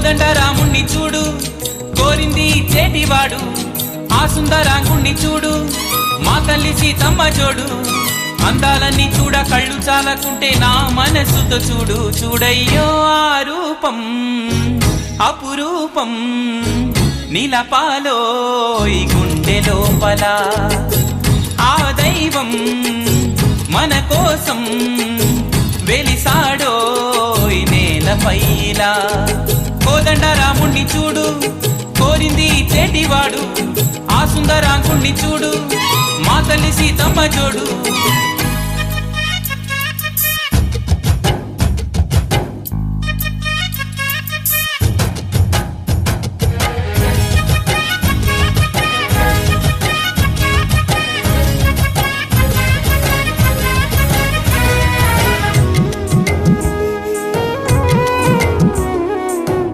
కోదండరాముణ్ణి చూడు కోరింది చేటివాడు ఆ సుందరాంగుణ్ణి చూడు మా తల్లి సీతమ్మ జోడు అందాలన్నీ చూడ కళ్ళు చాలకుంటే నా మనసుతో చూడు చూడయ్యో ఆ రూపం అపురూపం నీలపాలో ఈ గుండె లోపల ఆ దైవం మన కోసం వెలిసాడో ఈ నేలపైలా కోదండరాముణ్ణి చూడు కోరింది చేటివాడు ఆ సుందరాంగుణ్ణి చూడు మా తల్లి సీతమ్మ జోడు